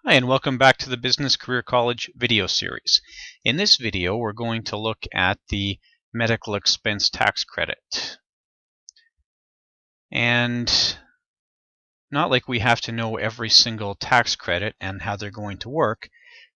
Hi, and welcome back to the Business Career College video series. In this video, we're going to look at the medical expense tax credit. And not like we have to know every single tax credit and how they're going to work,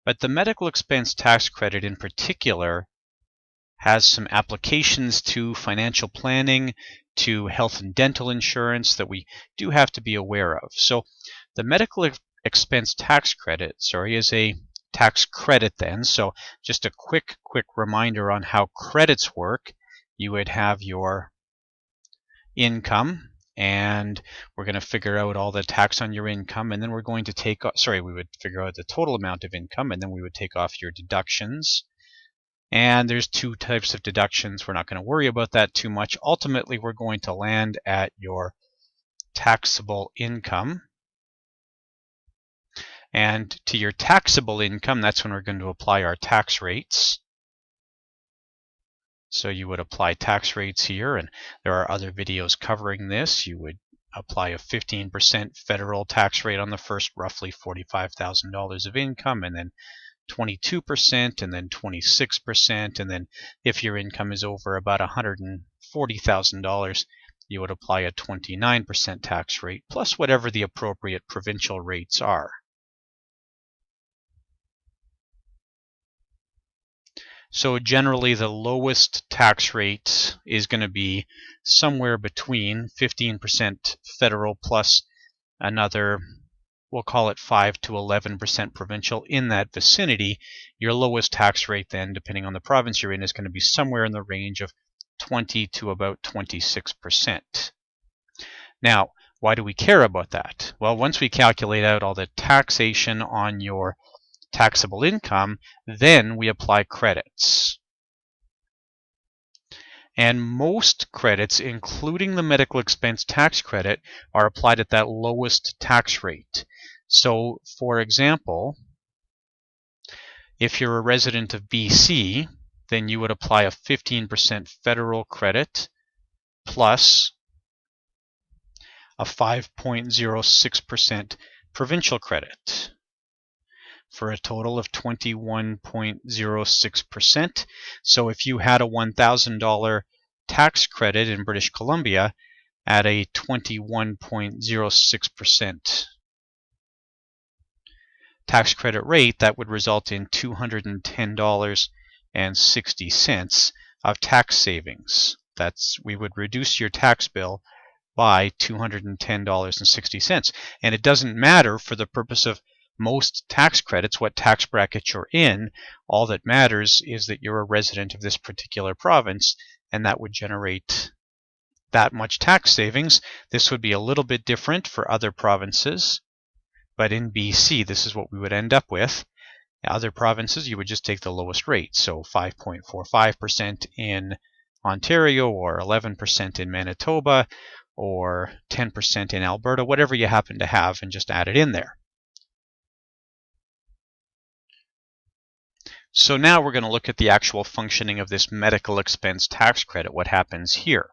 but the medical expense tax credit in particular has some applications to financial planning, to health and dental insurance that we do have to be aware of. So the medical expense tax credit, is a tax credit then. So just a quick reminder on how credits work. You would have your income, and we're going to figure out all the tax on your income, and then we're going to take, we would figure out the total amount of income, and then we would take off your deductions. And there's two types of deductions. We're not going to worry about that too much. Ultimately, we're going to land at your taxable income. And to your taxable income, that's when we're going to apply our tax rates. So you would apply tax rates here, and there are other videos covering this. You would apply a 15% federal tax rate on the first roughly $45,000 of income, and then 22%, and then 26%, and then if your income is over about $140,000, you would apply a 29% tax rate, plus whatever the appropriate provincial rates are. So generally the lowest tax rate is going to be somewhere between 15% federal plus another, we'll call it 5 to 11% provincial, in that vicinity. Your lowest tax rate then, depending on the province you're in, is going to be somewhere in the range of 20 to about 26%. Now, why do we care about that? Well, once we calculate out all the taxation on your taxable income, then we apply credits. And most credits, including the medical expense tax credit, are applied at that lowest tax rate. So, for example, if you're a resident of BC, then you would apply a 15% federal credit plus a 5.06% provincial credit, for a total of 21.06%. So if you had a $1,000 tax credit in British Columbia at a 21.06% tax credit rate, that would result in $210.60 of tax savings. We would reduce your tax bill by $210.60. And it doesn't matter, for the purpose of most tax credits, what tax bracket you're in. All that matters is that you're a resident of this particular province, and that would generate that much tax savings. This would be a little bit different for other provinces, but in BC, this is what we would end up with. Other provinces, you would just take the lowest rate, so 5.45% in Ontario, or 11% in Manitoba, or 10% in Alberta, whatever you happen to have, and just add it in there. So now we're going to look at the actual functioning of this medical expense tax credit, what happens here.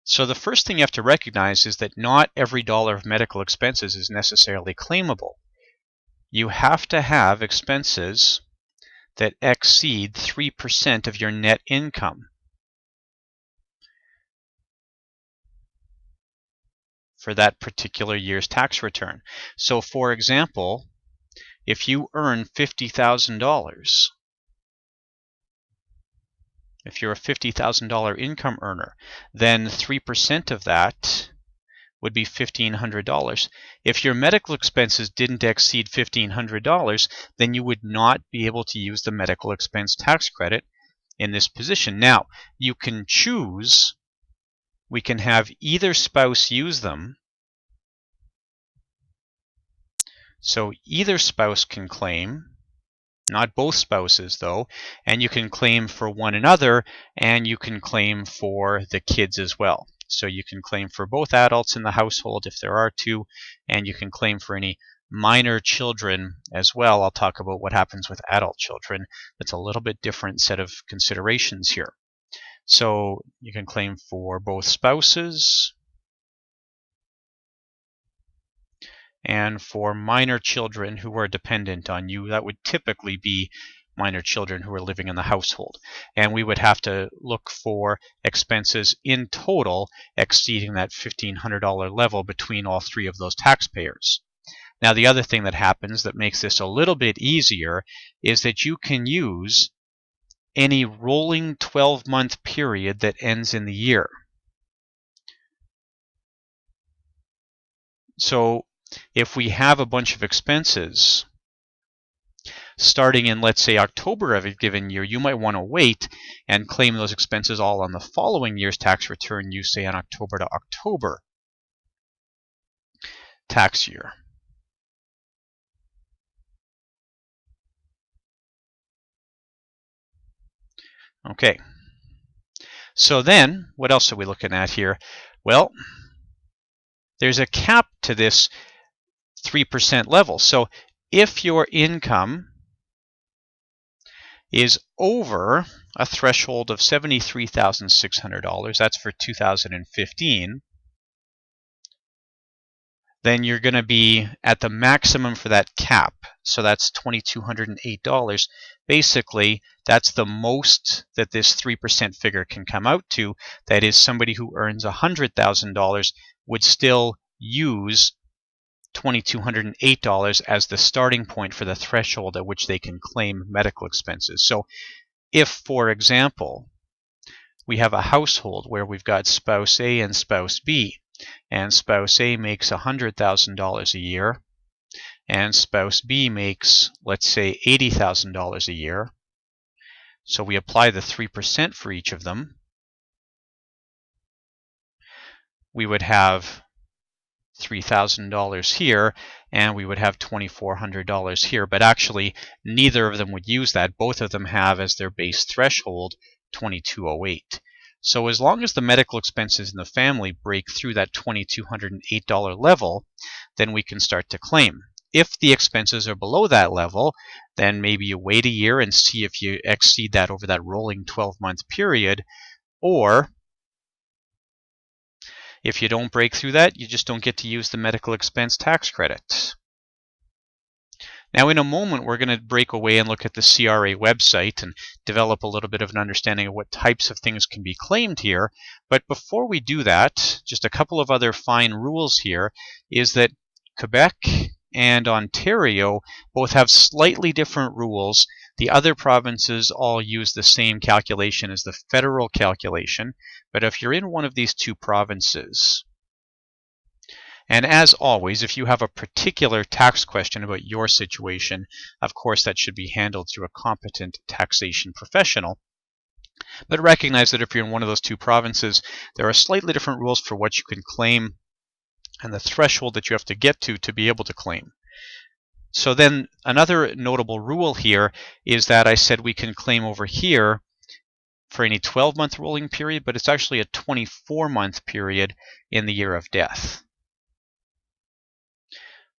So the first thing you have to recognize is that not every dollar of medical expenses is necessarily claimable. You have to have expenses that exceed 3% of your net income for that particular year's tax return. So for example, if you earn $50,000, if you're a $50,000 income earner, then 3% of that would be $1,500. If your medical expenses didn't exceed $1,500, then you would not be able to use the medical expense tax credit in this position. Now, you can choose, we can have either spouse use them. So either spouse can claim, not both spouses though, and you can claim for one another, and you can claim for the kids as well. So you can claim for both adults in the household if there are two, and you can claim for any minor children as well. I'll talk about what happens with adult children. That's a little bit different set of considerations here. So you can claim for both spouses, And for minor children who are dependent on you, that would typically be minor children who are living in the household. And we would have to look for expenses in total exceeding that $1,500 level between all three of those taxpayers. Now, the other thing that happens that makes this a little bit easier is that you can use any rolling 12-month period that ends in the year. So if we have a bunch of expenses starting in, let's say, October of a given year, you might want to wait and claim those expenses all on the following year's tax return, you say an October to October tax year. Okay, so then what else are we looking at here? Well, there's a cap to this 3% level. So if your income is over a threshold of $73,600, that's for 2015, then you're going to be at the maximum for that cap. So that's $2,208. Basically, that's the most that this 3% figure can come out to. That is, somebody who earns $100,000 would still use $2,208 as the starting point for the threshold at which they can claim medical expenses. So if, for example, we have a household where we've got spouse A and spouse B, and spouse A makes $100,000 a year, and spouse B makes, let's say, $80,000 a year. So we apply the 3% for each of them. We would have $3,000 here, and we would have $2,400 here. But actually, neither of them would use that. Both of them have as their base threshold $2,208. So as long as the medical expenses in the family break through that $2,208 level, then we can start to claim. If the expenses are below that level, then maybe you wait a year and see if you exceed that over that rolling 12-month period, or if you don't break through that, you just don't get to use the medical expense tax credit. Now, in a moment, we're going to break away and look at the CRA website and develop a little bit of an understanding of what types of things can be claimed here. But before we do that, just a couple of other fine rules here is that Quebec and Ontario both have slightly different rules. The other provinces all use the same calculation as the federal calculation. But if you're in one of these two provinces, and as always, if you have a particular tax question about your situation, of course that should be handled through a competent taxation professional. But recognize that if you're in one of those two provinces, there are slightly different rules for what you can claim and the threshold that you have to get to be able to claim. So then another notable rule here is that I said we can claim over here for any 12-month rolling period, but it's actually a 24-month period in the year of death.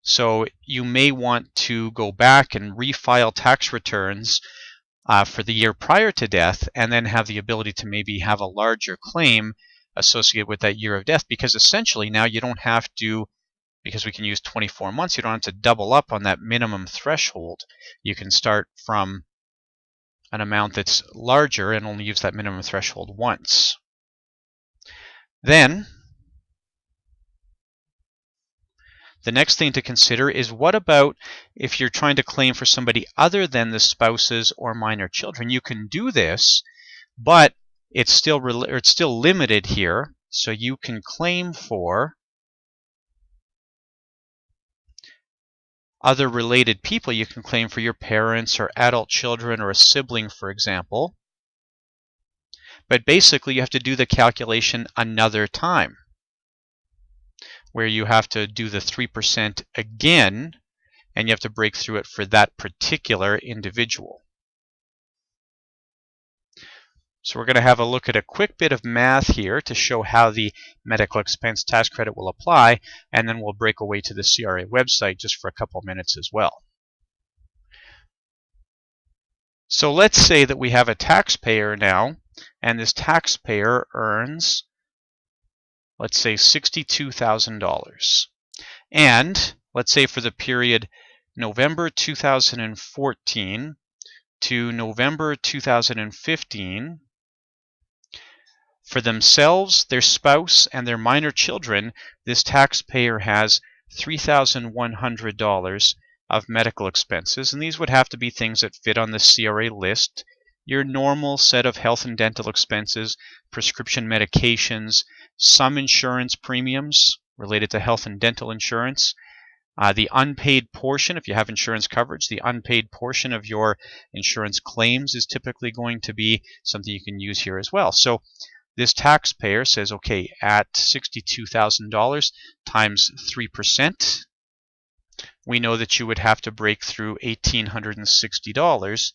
So you may want to go back and refile tax returns for the year prior to death, and then have the ability to maybe have a larger claim associated with that year of death, because essentially now you don't have to, because we can use 24 months, you don't have to double up on that minimum threshold. You can start from an amount that's larger and only use that minimum threshold once. Then the next thing to consider is, what about if you're trying to claim for somebody other than the spouses or minor children? You can do this, but it's still limited here. So you can claim for other related people. You can claim for your parents or adult children or a sibling, for example. But basically, you have to do the calculation another time, where you have to do the 3% again, and you have to break through it for that particular individual. So we're going to have a look at a quick bit of math here to show how the medical expense tax credit will apply, and then we'll break away to the CRA website just for a couple minutes as well. So let's say that we have a taxpayer now, and this taxpayer earns, let's say, $62,000. And let's say for the period November 2014 to November 2015, for themselves, their spouse, and their minor children, this taxpayer has $3,100 of medical expenses, and these would have to be things that fit on the CRA list. Your normal set of health and dental expenses, prescription medications, some insurance premiums related to health and dental insurance, the unpaid portion, if you have insurance coverage, the unpaid portion of your insurance claims is typically going to be something you can use here as well. So this taxpayer says, okay, at $62,000 times 3%, we know that you would have to break through $1,860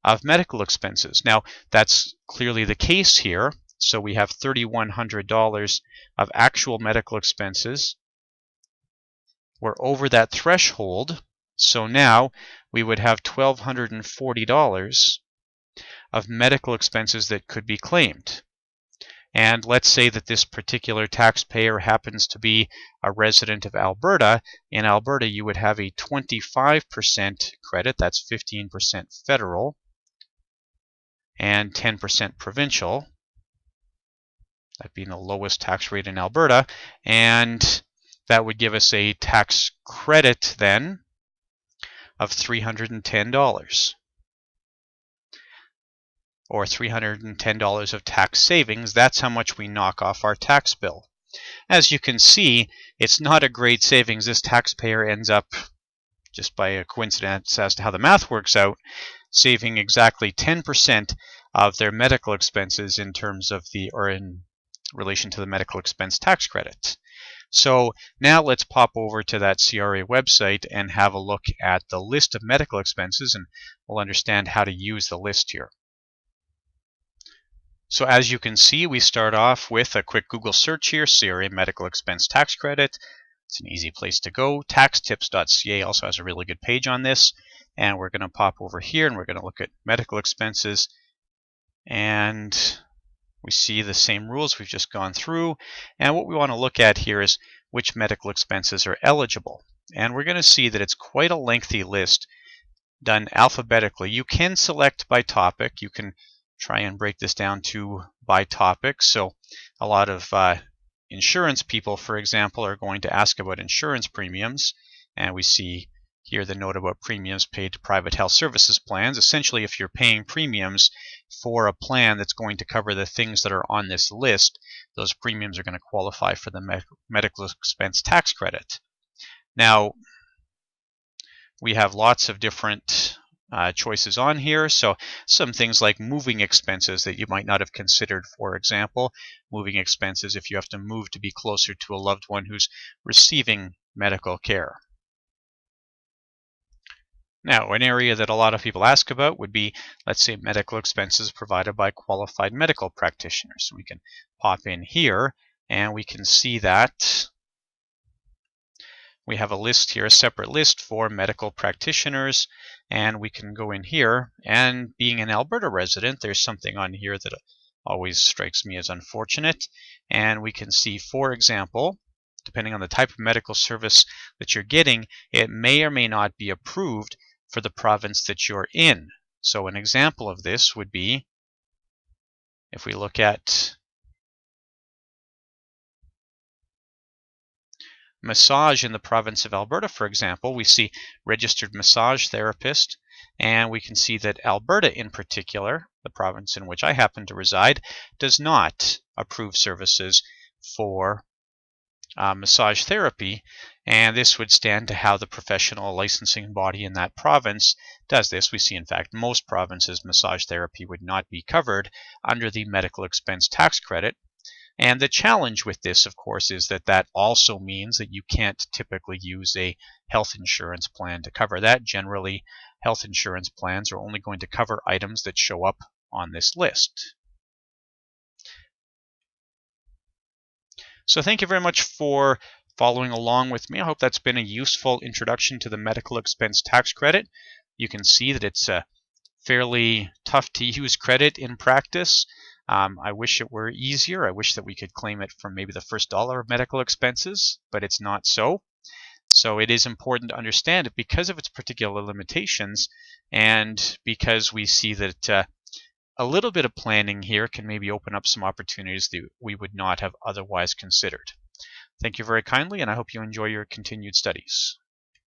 of medical expenses. Now, that's clearly the case here. So we have $3,100 of actual medical expenses. We're over that threshold. So now we would have $1,240 of medical expenses that could be claimed. And let's say that this particular taxpayer happens to be a resident of Alberta. In Alberta, you would have a 25% credit, that's 15% federal, and 10% provincial, that being the lowest tax rate in Alberta. And that would give us a tax credit then of $310. Or $310 of tax savings. That's how much we knock off our tax bill. As you can see, it's not a great savings. This taxpayer ends up, just by a coincidence as to how the math works out, saving exactly 10% of their medical expenses in terms of in relation to the medical expense tax credit. So now let's pop over to that CRA website and have a look at the list of medical expenses, and we'll understand how to use the list here. So as you can see, we start off with a quick Google search here, CRA Medical Expense Tax Credit. It's an easy place to go. Taxtips.ca also has a really good page on this. And we're going to pop over here and we're going to look at medical expenses. And we see the same rules we've just gone through. And what we want to look at here is which medical expenses are eligible. And we're going to see that it's quite a lengthy list done alphabetically. You can select by topic. You can try and break this down to by topic. So a lot of insurance people, for example, are going to ask about insurance premiums. And we see here the note about premiums paid to private health services plans. Essentially, if you're paying premiums for a plan that's going to cover the things that are on this list, those premiums are going to qualify for the medical expense tax credit. Now, we have lots of different choices on here. So some things like moving expenses that you might not have considered. For example, moving expenses if you have to move to be closer to a loved one who's receiving medical care. Now, an area that a lot of people ask about would be, let's say, medical expenses provided by qualified medical practitioners. So we can pop in here and we can see that we have a list here, a separate list for medical practitioners, and we can go in here, and being an Alberta resident, there's something on here that always strikes me as unfortunate, and we can see, for example, depending on the type of medical service that you're getting, it may or may not be approved for the province that you're in. So an example of this would be, if we look at massage in the province of Alberta, for example, we see registered massage therapist, and we can see that Alberta in particular, the province in which I happen to reside, does not approve services for massage therapy, and this would stand to how the professional licensing body in that province does this. We see, in fact, most provinces massage therapy would not be covered under the medical expense tax credit. And the challenge with this, of course, is that that also means that you can't typically use a health insurance plan to cover that. Generally, health insurance plans are only going to cover items that show up on this list. So thank you very much for following along with me. I hope that's been a useful introduction to the medical expense tax credit. You can see that it's a fairly tough to use credit in practice. I wish it were easier. I wish that we could claim it from maybe the first dollar of medical expenses, but it's not so. So it is important to understand it because of its particular limitations, and because we see that a little bit of planning here can maybe open up some opportunities that we would not have otherwise considered. Thank you very kindly, and I hope you enjoy your continued studies.